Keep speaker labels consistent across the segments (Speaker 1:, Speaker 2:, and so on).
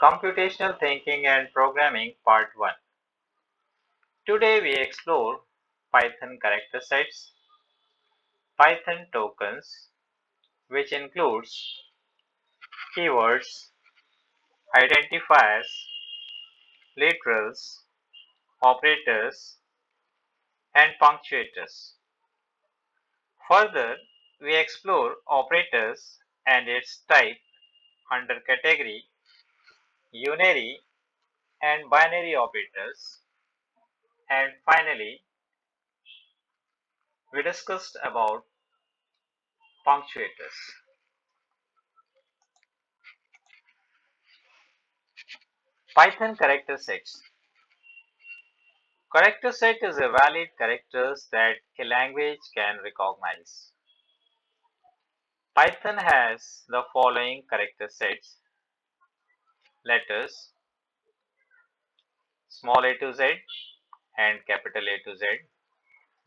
Speaker 1: Computational Thinking and Programming Part 1. Today we explore Python character sets, Python tokens, which includes keywords, identifiers, literals, operators, and punctuators. Further, we explore operators and its type under category, unary and binary operators, and finally, we discussed about punctuators. Python character sets. Character set is a valid characters that a language can recognize. Python has the following character sets: letters, small a to z and capital A to z,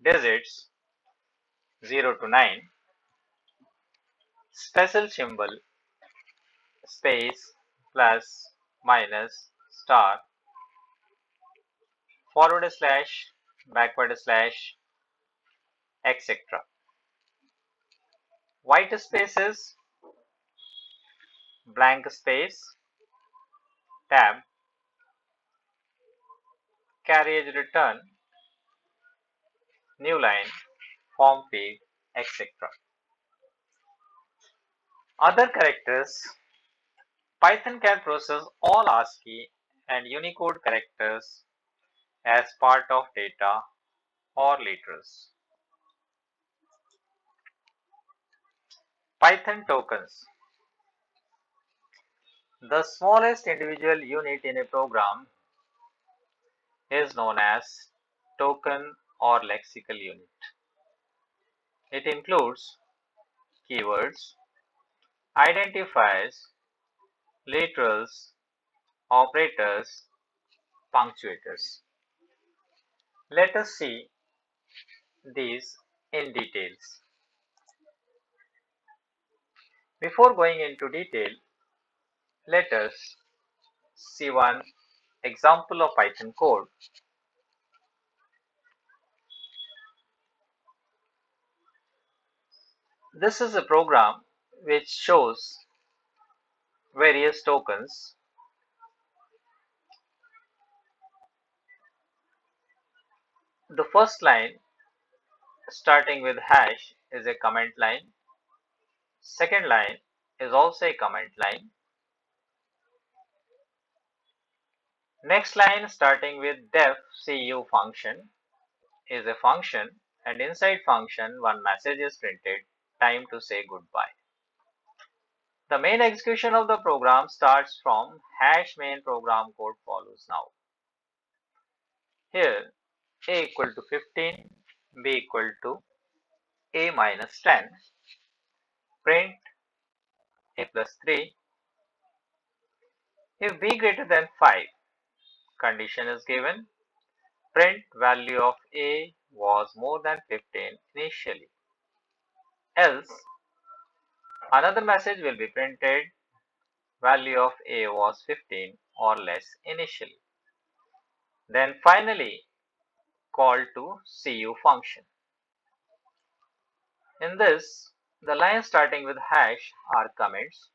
Speaker 1: digits 0 to 9, special symbol, space, plus, minus, star, forward slash, backward slash, etc. White spaces, blank space, tab, carriage return, new line, form field, etc. Other characters. Python can process all ASCII and Unicode characters as part of data or literals. Python tokens. The smallest individual unit in a program is known as token or lexical unit. It includes keywords, identifiers, literals, operators, punctuators. Let us see these in details. Before going into detail, let us see one example of Python code. This is a program which shows various tokens. The first line starting with hash is a comment line. Second line is also a comment line. Next line starting with def cu function is a function, and inside function one message is printed, time to say goodbye. The main execution of the program starts from hash main program code follows now. Here a equal to 15, b equal to a minus 10, print a plus 3. If b greater than 5, condition is given, print value of a was more than 15 initially. Else, another message will be printed, value of a was 15 or less initially. Then finally, call to cu function. In this, the lines starting with hash are comments.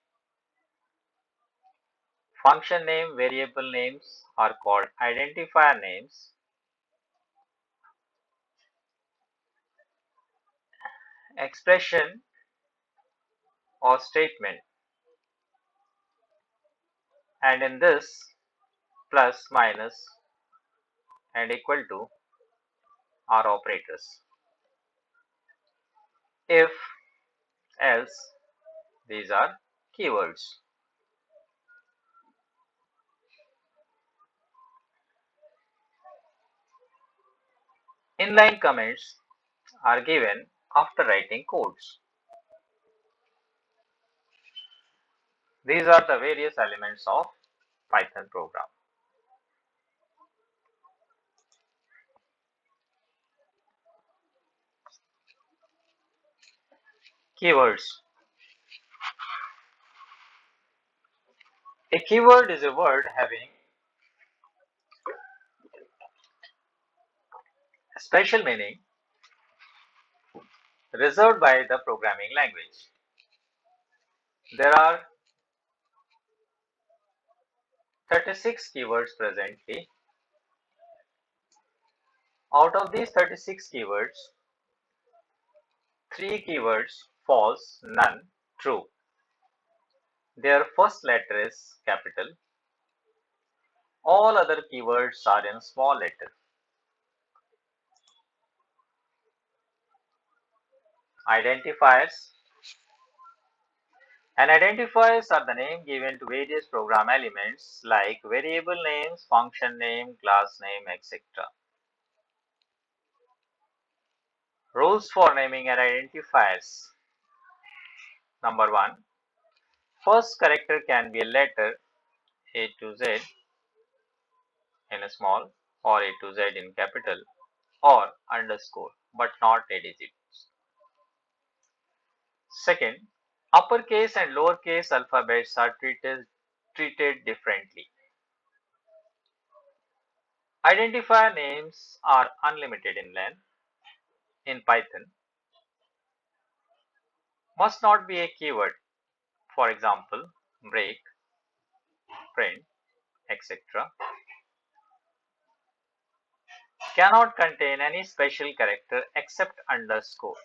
Speaker 1: Function name, variable names are called identifier names. Expression or statement, and in this, plus, minus and equal to are operators. If, else, these are keywords. Inline comments are given after writing codes. These are the various elements of Python program. Keywords. A keyword is a word having a special meaning reserved by the programming language. There are 36 keywords presently. Out of these 36 keywords, 3 keywords false, none true. Their first letter is capital. All other keywords are in small letter. Identifiers. And identifiers are the name given to various program elements like variable names, function name, class name, etc. Rules for naming and identifiers. Number 1. First character can be a letter A to Z in a small or A to Z in capital or underscore but not a digit. Second, uppercase and lowercase alphabets are treated differently. Identifier names are unlimited in length. In Python, must not be a keyword. For example, break, print, etc. Cannot contain any special character except underscore.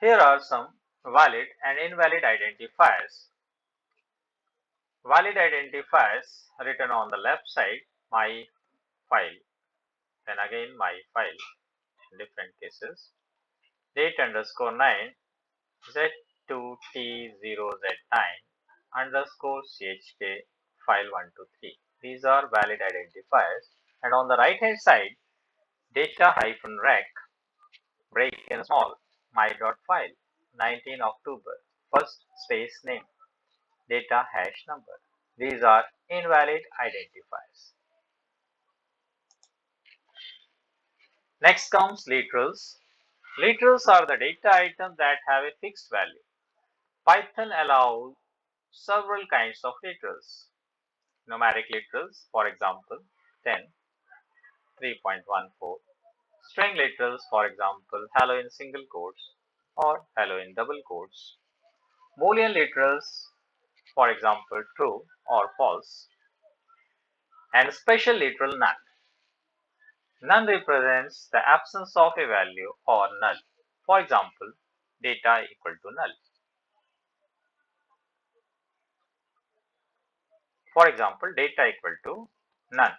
Speaker 1: Here are some valid and invalid identifiers. Valid identifiers written on the left side, my file, then again my file in different cases. Date underscore 9, Z2T0Z9 underscore CHK file 123. These are valid identifiers. And on the right hand side, data hyphen rec, break in small, my.file, 19 October, first space name, data hash number. These are invalid identifiers. Next comes literals. Literals are the data items that have a fixed value. Python allows several kinds of literals. Numeric literals, for example, 10, 3.14. String literals, for example, hello in single quotes or hello in double quotes. Boolean literals, for example, true or false. And special literal none. None represents the absence of a value or null. For example, data equal to null. For example, data equal to none.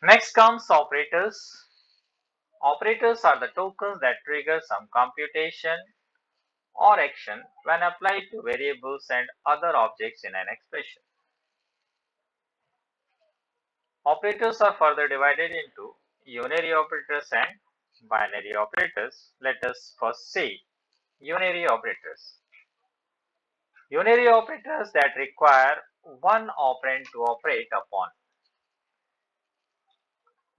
Speaker 1: Next comes operators. Operators are the tokens that trigger some computation or action when applied to variables and other objects in an expression. Operators are further divided into unary operators and binary operators. Let us first see unary operators. Unary operators that require one operand to operate upon.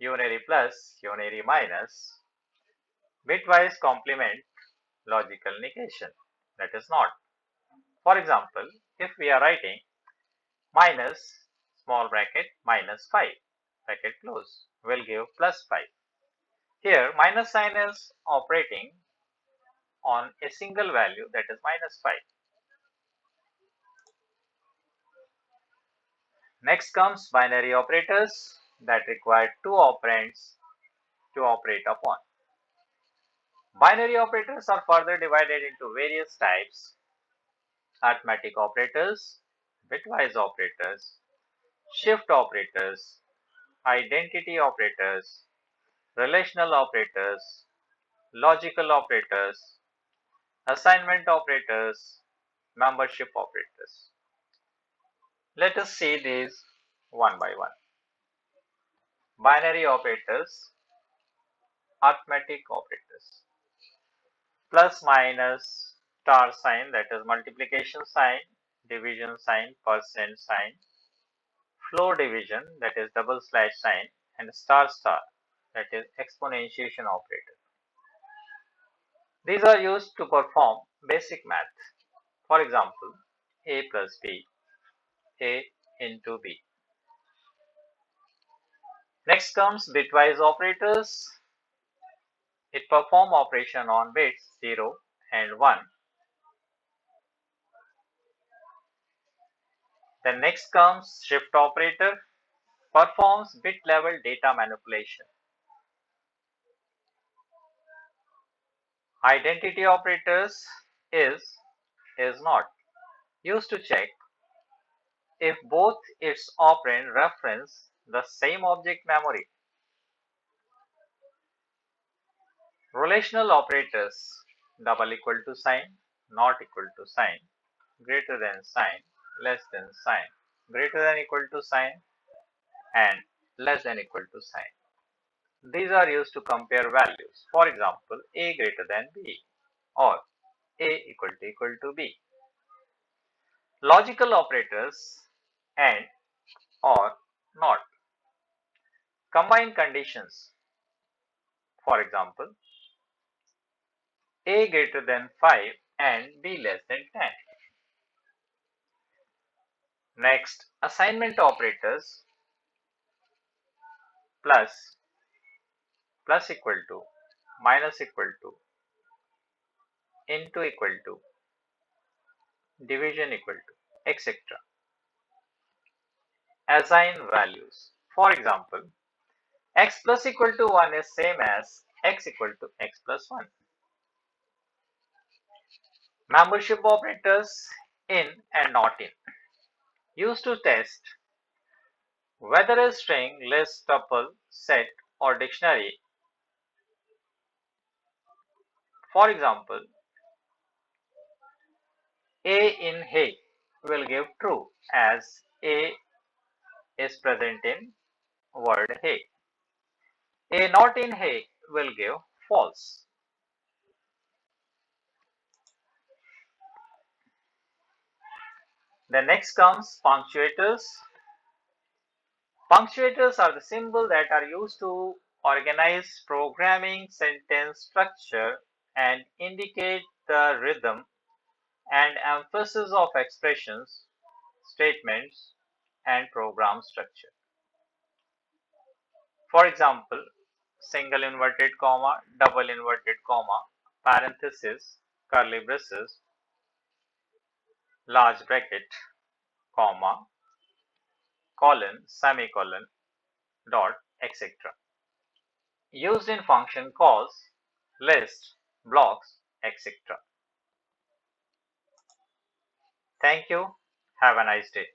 Speaker 1: Unary plus, unary minus, bitwise complement, logical negation. That is not. For example, if we are writing minus small bracket minus 5 bracket close will give plus 5. Here minus sign is operating on a single value, that is minus 5. Next comes binary operators that require two operands to operate upon. Binary operators are further divided into various types: arithmetic operators, bitwise operators, shift operators, identity operators, relational operators, logical operators, assignment operators, membership operators. Let us see these one by one. Binary operators, arithmetic operators. Plus minus, star sign, that is multiplication sign, division sign, percent sign, floor division, that is double slash sign, and star star, that is exponentiation operator. These are used to perform basic math. For example, a plus b, a into b. Next comes bitwise operators. It performs operation on bits 0 and 1. Then next comes shift operator, performs bit level data manipulation. Identity operators is not used to check if both its operand reference the same object memory. Relational operators, double equal to sign, not equal to sign, greater than sign, less than sign, greater than equal to sign, and less than equal to sign. These are used to compare values. For example, a greater than b or a equal to b. Logical operators and or not. Combine conditions. For example, a greater than 5 and b less than 10. Next, assignment operators, plus, plus equal to, minus equal to, into equal to, division equal to, etc. Assign values. For example, x plus equal to 1 is same as x equal to x plus 1. Membership operators, in and not in, used to test whether a string, list, tuple, set or dictionary. For example, a in hey will give true as a is present in word hey. A not in hey will give false. The next comes punctuators. Punctuators are the symbols that are used to organize programming sentence structure and indicate the rhythm and emphasis of expressions, statements, and program structure. For example, single inverted comma, double inverted comma, parenthesis, curly braces, large bracket, comma, colon, semicolon, dot, etc. Used in function calls, lists, blocks, etc. Thank you. Have a nice day.